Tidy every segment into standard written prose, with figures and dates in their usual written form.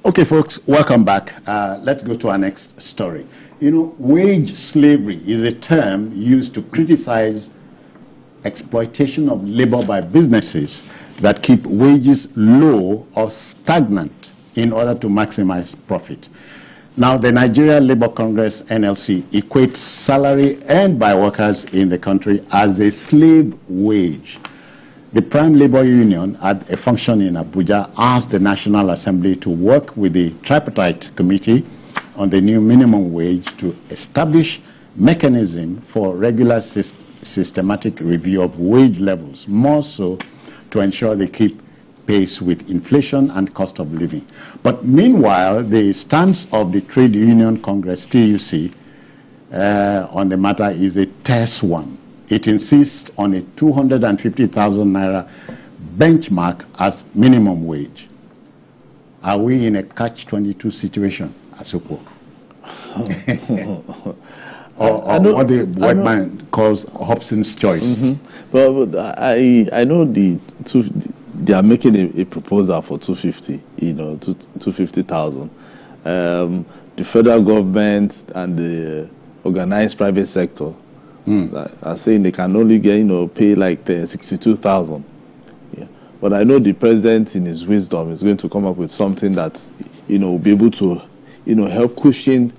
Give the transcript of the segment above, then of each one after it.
Okay, folks, welcome back. Let's go to our next story. You know, wage slavery is a term used to criticize exploitation of labor by businesses that keep wages low or stagnant in order to maximize profit. Now, the Nigerian Labour Congress, NLC, equates salary earned by workers in the country as a slave wage. The Prime Labour Union, at a function in Abuja, asked the National Assembly to work with the tripartite committee on the new minimum wage to establish mechanism for regular systematic review of wage levels, more so to ensure they keep pace with inflation and cost of living. But meanwhile, the stance of the Trade Union Congress, TUC, on the matter is a terse one. It insists on a 250,000 naira benchmark as minimum wage. Are we in a catch-22 situation, Asupo? or what the white man calls Hobson's choice? Mm-hmm. But I know they are making a proposal for 250, 250,000. The federal government and the organized private sector are saying they can only get, pay like 62,000. Yeah. But I know the president, in his wisdom, is going to come up with something that, will be able to, help cushion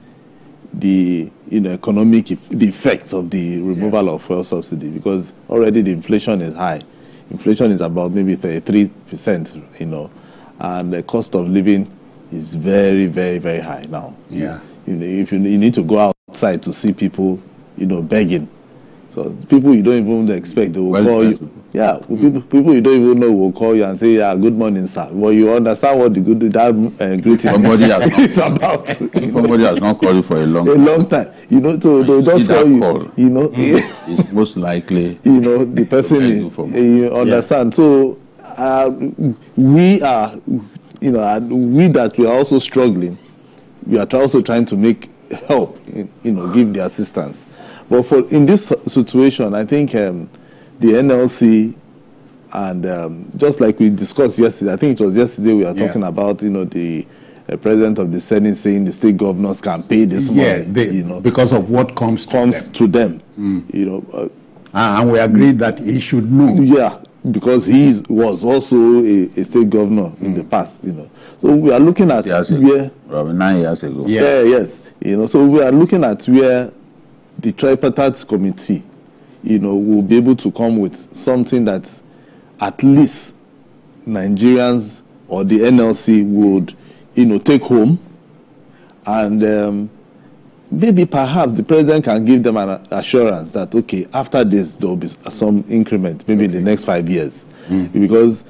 the, economic the effects of the removal of fuel subsidy, because already the inflation is high. Inflation is about maybe 33%, and the cost of living is very, very, very high now. Yeah. If you need to go outside to see people, begging. So people you don't even expect, they will call you. Yeah, people you don't even know will call you and say, "Yeah, good morning, sir." Well, you understand what the greeting is about. Somebody has not called you for a long time. So they'll just call you. It's most likely. The person is. You understand? Yeah. So we are, we that we are also struggling. We are also trying to make help, give the assistance. But in this situation, I think the NLC and just like we discussed yesterday, I think it was yesterday we were talking about, the president of the Senate saying the state governors can pay this money, because of what comes to them. And we agreed that he should know. Yeah, because he was also a state governor in the past, So we are looking at 9 years ago. Yes. So we are looking at where the tripartite committee, will be able to come with something that at least Nigerians or the NLC would, take home, and maybe perhaps the president can give them an assurance that, okay, after this there will be some increment, maybe in the next 5 years, because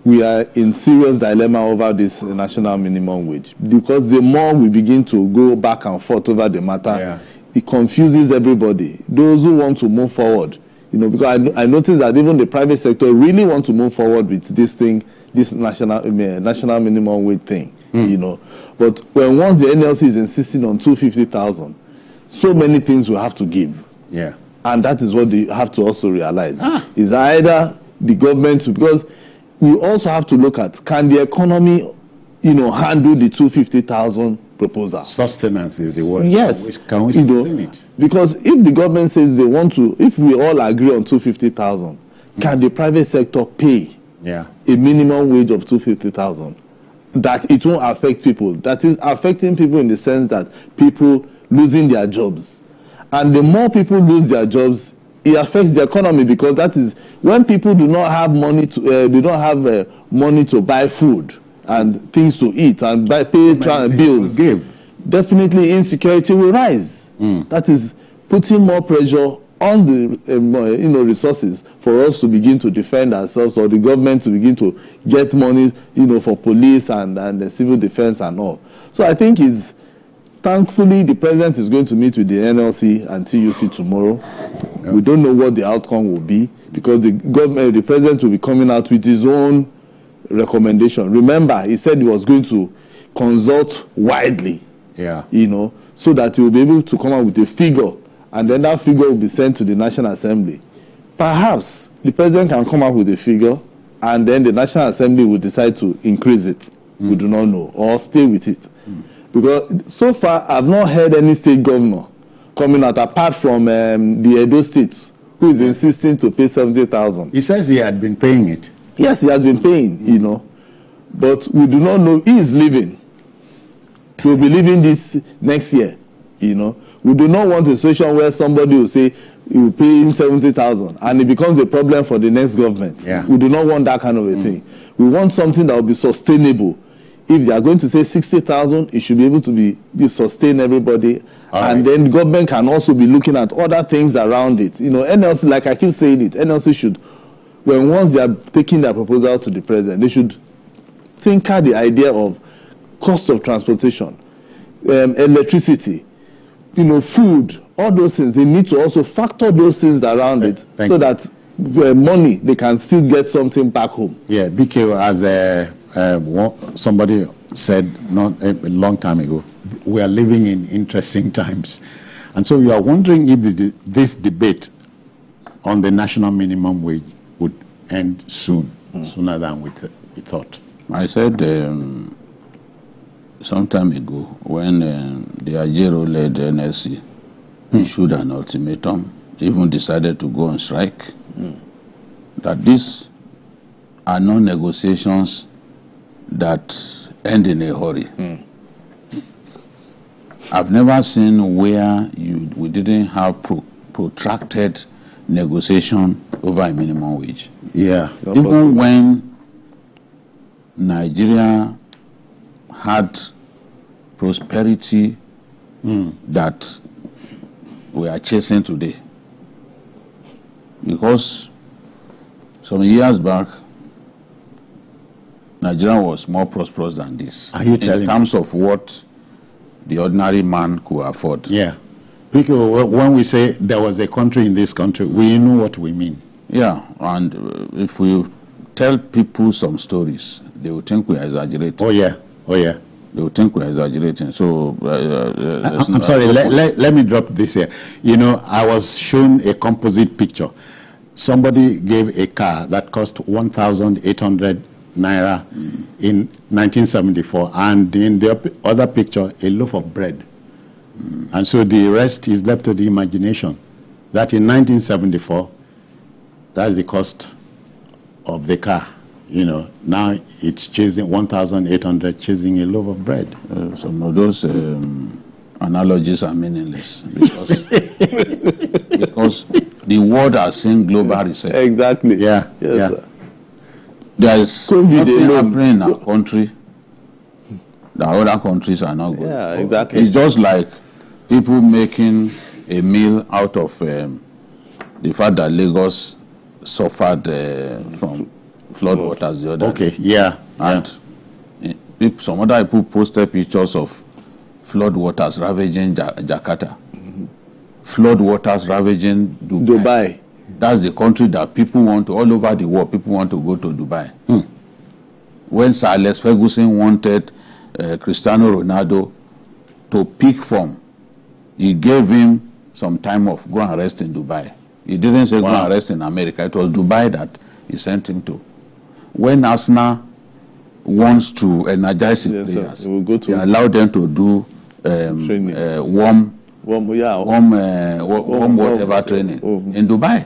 we are in serious dilemma over this national minimum wage. Because the more we begin to go back and forth over the matter, it confuses everybody. Those who want to move forward, because I noticed that even the private sector really want to move forward with this thing, this national minimum wage thing, But once the NLC is insisting on 250,000, so many things will have to give. Yeah. And that is what they have to also realize. Is either the government, because we also have to look at, can the economy, handle the 250,000 proposal? Sustenance is the word. Yes. Can we sustain it? Because if the government says they want to, if we all agree on 250,000, can the private sector pay a minimum wage of 250,000? That it won't affect people. That is affecting people in the sense that people losing their jobs. And the more people lose their jobs, it affects the economy, because that is when people do not have money to money to buy food and things to eat and pay bills. Definitely insecurity will rise. That is putting more pressure on the resources for us to begin to defend ourselves, or the government to begin to get money for police and the civil defense and all. So I think thankfully the president is going to meet with the NLC and TUC tomorrow. We don't know what the outcome will be, because the president will be coming out with his own recommendation. Remember, he said he was going to consult widely, so that he will be able to come out with a figure, and then that figure will be sent to the National Assembly. Perhaps the president can come up with a figure, and then the National Assembly will decide to increase it. We do not know, or stay with it. Because so far, I've not heard any state governor coming out, apart from the Edo State, who is insisting to pay 70,000. He says he had been paying it. Yes, he has been paying, you know. But we do not know. He is leaving. He will be leaving this next year, you know. We do not want a situation where somebody will say, he will pay him 70,000, and it becomes a problem for the next government. Yeah. We do not want that kind of a thing. We want something that will be sustainable. If they are going to say 60,000, it should be able to be sustain everybody. And then the government can also be looking at other things around it. You know, NLC, like I keep saying it, NLC should, once they are taking their proposal to the president, they should tinker the idea of cost of transportation, electricity, you know, food, all those things. They need to also factor those things around it so that money, they can still get something back home. Yeah, BK, as somebody said not a long time ago, we are living in interesting times. And so we are wondering if this debate on the national minimum wage would end soon, sooner than we thought. I said some time ago when the Ajero-led NLC issued an ultimatum, even decided to go on strike, that these are not negotiations that end in a hurry. I've never seen where we didn't have protracted negotiation over a minimum wage. Yeah. Even when Nigeria had prosperity that we are chasing today. Because some years back, Nigeria was more prosperous than this. Are you telling me? In terms of what the ordinary man could afford. Yeah. Because when we say there was a country in this country, we know what we mean. Yeah, and if we tell people some stories, they will think we are exaggerating. Oh, yeah. Oh, yeah. They will think we are exaggerating. So, I'm sorry, let me drop this here. You know, I was shown a composite picture. Somebody gave a car that cost 1,800 naira in 1974, and in the other picture, a loaf of bread. And so the rest is left to the imagination. That in 1974, that's the cost of the car. You know, now it's chasing 1,800, chasing a loaf of bread. Some of those analogies are meaningless because the world has seen global recession. Exactly. Yeah. Yes, yeah. Sir. There is nothing happening in our country that other countries are not going. Yeah, exactly. It's just like people making a meal out of the fact that Lagos suffered from flood waters the other day. Yeah. And some other people posted pictures of flood waters ravaging Jakarta. Flood waters ravaging Dubai. That's the country that people want to, all over the world, people want to go to Dubai. When Sir Alex Ferguson wanted Cristiano Ronaldo to pick form, he gave him some time off, go and rest in Dubai. He didn't say go and rest in America. It was Dubai that he sent him to. When Arsenal wants to energize its players, he allowed them to do warm whatever training in Dubai.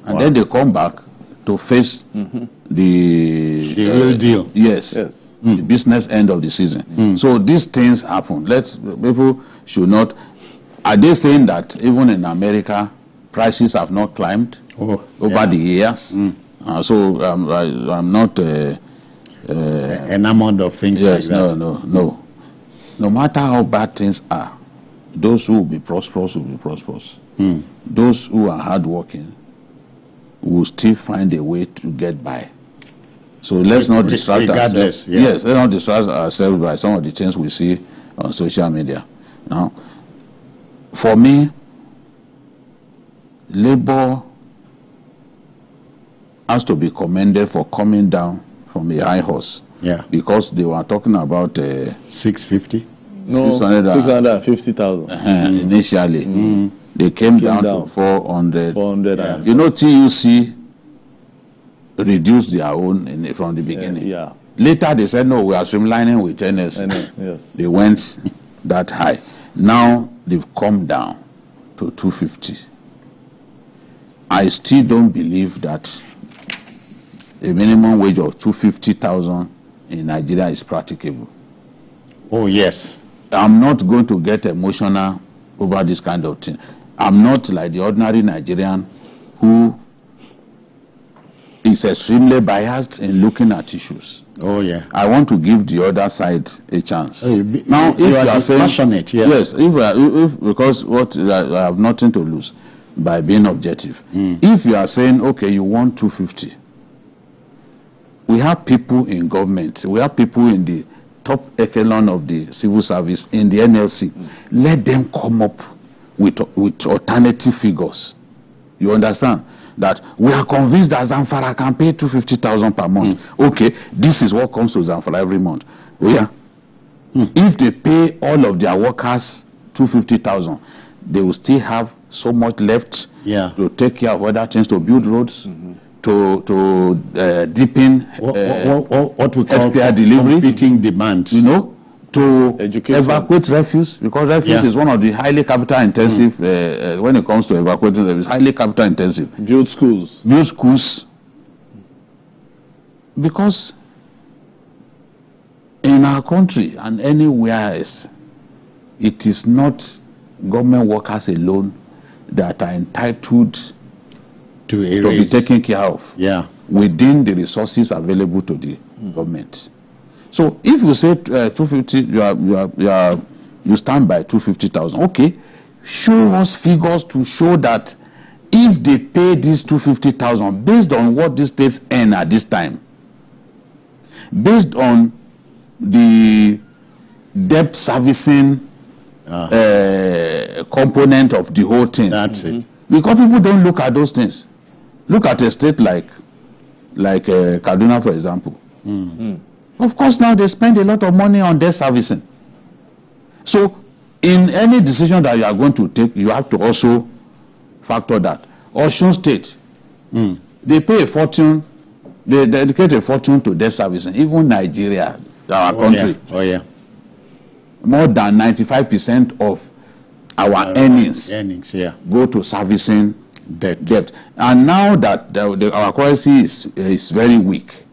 And then they come back to face the real deal. Yes. The business end of the season. So these things happen. People should not. Are they saying that even in America, prices have not climbed over the years? So I'm not enamored of things like that. No. No matter how bad things are, those who will be prosperous will be prosperous. Those who are hardworking will still find a way to get by. So let's not distract ourselves. Yes, let's not distract ourselves by some of the things we see on social media. Now, for me, Labour has to be commended for coming down from a high horse. Yeah. Because they were talking about 650. No, 650,000. Initially. They came down to 400. 400. You know, TUC reduced their own from the beginning. Later they said, no, we are streamlining with NLC. Yes. They went that high. Now they've come down to 250. I still don't believe that a minimum wage of 250,000 in Nigeria is practicable. Oh, yes. I'm not going to get emotional over this kind of thing. I'm not like the ordinary Nigerian who is extremely biased in looking at issues. Oh, yeah. I want to give the other side a chance. Now, if you are saying, passionate, yeah. Yes, because I have nothing to lose by being objective. If you are saying, okay, you want 250, we have people in government, we have people in the top echelon of the civil service, in the NLC. Let them come up with alternative figures. You understand? That we are convinced that Zamfara can pay 250,000 per month. Okay, this is what comes to Zamfara every month. Yeah. If they pay all of their workers 250,000, they will still have so much left to take care of other things, to build roads, to deepen what we call delivery, competing demands. You know, to evacuate refuse, because refuse is one of the highly capital intensive, when it comes to evacuating refuse, highly capital intensive. Build schools. Build schools. Because in our country and anywhere else, it is not government workers alone that are entitled to be taken care of within the resources available to the government. So if you say 250, you stand by 250,000. Okay, show us figures to show that if they pay this 250,000 based on what these states earn at this time, based on the debt servicing component of the whole thing. That's it. Because people don't look at those things. Look at a state like Kaduna, for example. Of course, now they spend a lot of money on debt servicing. So, in any decision that you are going to take, you have to also factor that. Osun State, they pay a fortune, they dedicate a fortune to debt servicing. Even Nigeria, our country, more than 95% of our earnings go to servicing debt. And now that our currency is very weak,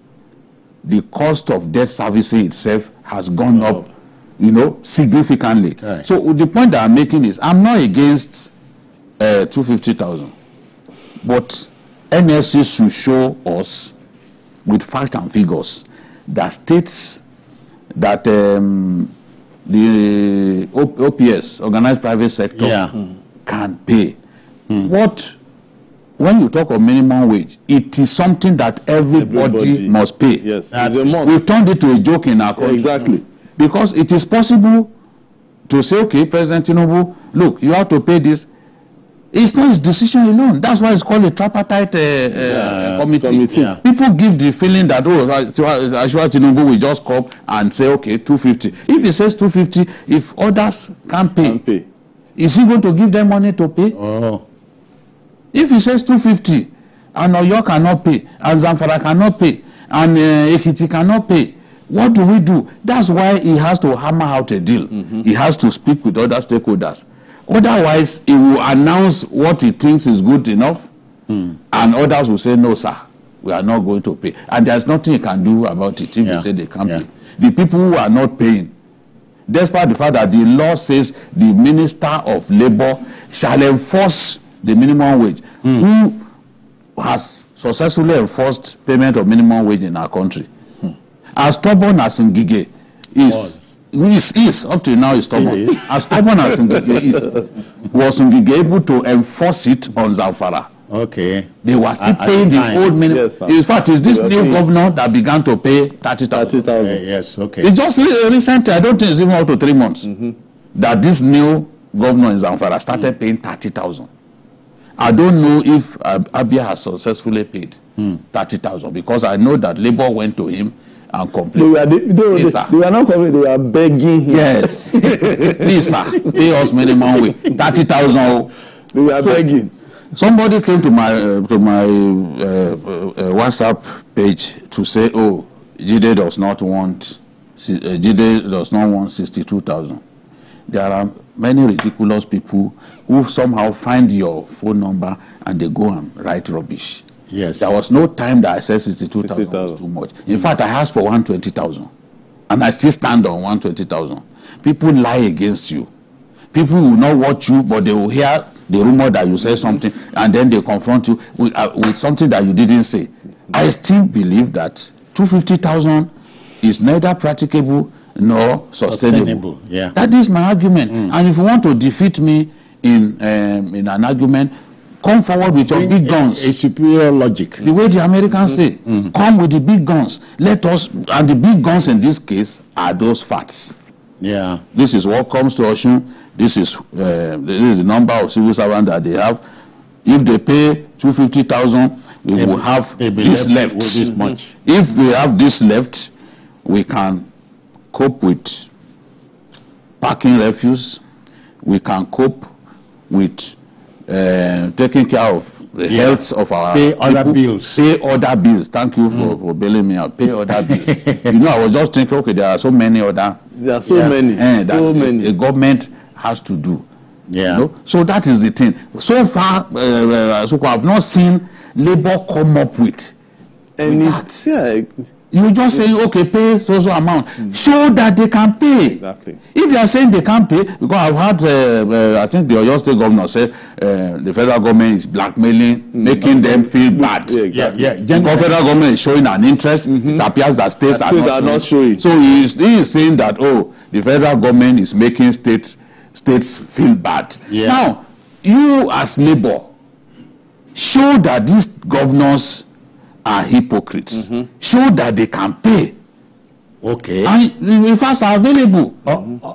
the cost of debt servicing itself has gone up, you know, significantly. So the point that I'm making is, I'm not against 250,000, but NLC should show us with facts and figures that states that the OPS, organized private sector, can pay. When you talk of minimum wage, it is something that everybody must pay. Yes, we've turned it to a joke in our country. Exactly. Because it is possible to say, okay, President Tinubu, look, you have to pay this. It's not his decision alone. That's why it's called a tripartite committee. People give the feeling that, oh, Ashwa Tinubu will just come and say, okay, 250. If he says 250, if others can't pay, is he going to give them money to pay? If he says 250, and Oyo cannot pay, and Zamfara cannot pay, and Ekiti cannot pay, what do we do? That's why he has to hammer out a deal. He has to speak with other stakeholders. Otherwise, he will announce what he thinks is good enough, and others will say, no, sir, we are not going to pay. And there's nothing he can do about it if you say they can't pay. The people who are not paying, despite the fact that the law says the Minister of Labour shall enforce the minimum wage, who has successfully enforced payment of minimum wage in our country. As stubborn as Ngige is up to now is stubborn. As stubborn as Ngige is, was Ngige able to enforce it on Zamfara? Okay. They were still paying the old minimum. Yes, in fact, it's this new governor that began to pay 30,000. Yes, okay. It's just recently, I don't think it's even up to 3 months, that this new governor in Zamfara started paying 30,000. I don't know if Abia has successfully paid 30,000, because I know that Labour went to him and complained. They were not complaining, they were begging him. Yes. Please, sir, pay us minimum wage. 30,000. They were begging. Somebody came to my WhatsApp page to say, oh, Jide does not want 62,000. There are many ridiculous people who somehow find your phone number and they go and write rubbish. Yes. There was no time that I said 62,000 was too much. In fact, I asked for 120,000. And I still stand on 120,000. People lie against you. People will not watch you, but they will hear the rumor that you say something, and then they confront you with something that you didn't say. I still believe that 250,000 is neither practicable nor sustainable. Yeah. That is my argument. And if you want to defeat me in an argument, come forward with your big guns. A superior logic. The way the Americans say, come with the big guns. Let us, and the big guns in this case are those facts. Yeah. This is what comes to Osun. This is the number of civil servants that they have. If they pay 250,000, we will have this left. With this much. If we have this left, we can cope with parking refuse. We can cope with taking care of the health of our people. Other bills. Pay other bills. Thank you for bailing me out. Pay other bills. You know, I was just thinking, okay, there are so many other. There are so many. So many. A government has to do. Yeah. You know? So that is the thing. So far, so I have not seen Labour come up with that. Yeah. You just say, okay, pay so amount. Show that they can pay. Exactly. If you are saying they can't pay, because I've had, I think the Oyo State governor said the federal government is blackmailing, making them feel bad. Yeah. Because federal government is showing an interest, it appears that states are not showing. So he is saying that, oh, the federal government is making states feel bad. Yeah. Now, you as Labour, show that these governors are hypocrites. Show that they can pay. Okay. And the facts are available.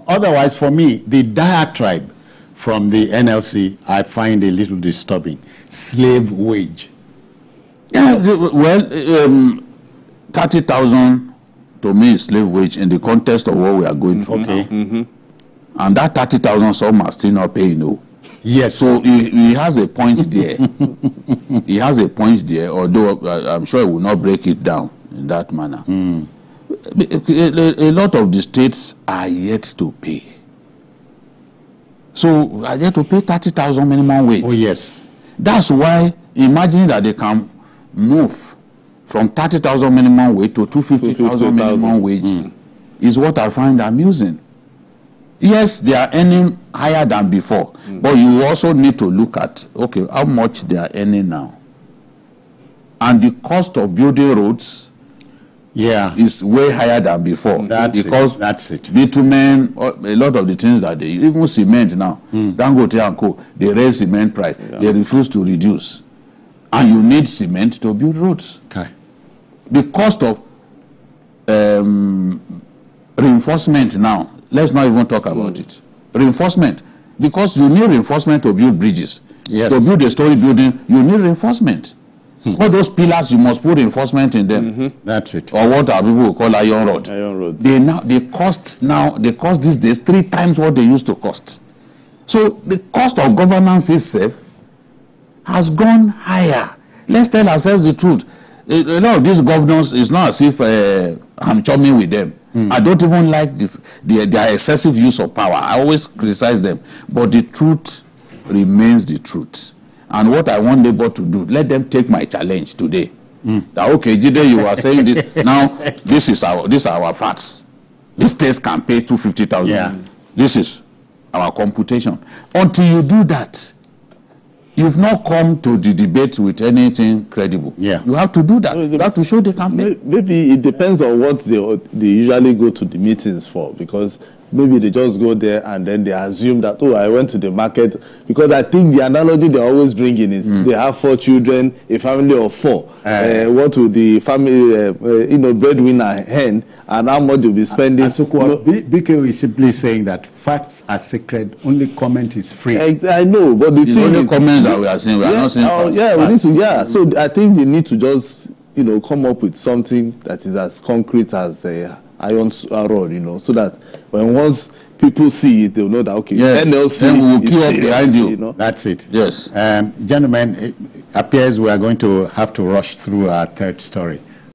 Otherwise, for me, the diatribe from the NLC, I find a little disturbing. Slave wage. Yeah, well, 30,000 to me is slave wage in the context of what we are going through. Okay. And that 30,000, some are still not paying, no. Yes. So he has a point there. He has a point there, although I'm sure he will not break it down in that manner. A lot of the states are yet to pay. So are yet to pay 30,000 minimum wage. Oh, yes. That's why imagine that they can move from 30,000 minimum wage to 250,000 minimum wage is what I find amusing. Yes, they are earning higher than before, but you also need to look at, okay, how much they are earning now. And the cost of building roads is way higher than before. That's it. Bitumen, a lot of the things that they, even cement now, Dangote and Co., they raise cement price. They refuse to reduce. And you need cement to build roads. Okay. The cost of reinforcement now, let's not even talk about it. Reinforcement. Because you need reinforcement to build bridges. Yes. To build a story building, you need reinforcement. All those pillars, you must put reinforcement in them. That's it. Or what our people will call iron rod. Iron rod. They cost these days 3 times what they used to cost. So the cost of governance itself has gone higher. Let's tell ourselves the truth. A lot of these governors, it's not as if I'm chumming with them. I don't even like their excessive use of power. I always criticize them. But the truth remains the truth. And what I want Labour to do, let them take my challenge today. That, okay, Jide, you are saying this. Now, these are our facts. These states can pay 250,000. Yeah. This is our computation. Until you do that, you've not come to the debate with anything credible. Yeah. You have to do that. You have to show they can pay. Maybe it depends on what they usually go to the meetings for, because maybe they just go there and then they assume that, oh, I went to the market. Because I think the analogy they're always bringing is they have 4 children, a family of 4. What will the family, breadwinner hand, and how much you'll be spending? BK is simply saying that facts are sacred, only comment is free. I know, but the thing only comments that we are saying, we are not saying facts. So I think they need to just, come up with something that is as concrete as iron rod, so that once people see it, they'll know that, okay, NLC then we will queue up behind you. That's it. Yes. Gentlemen, it appears we are going to have to rush through our third story.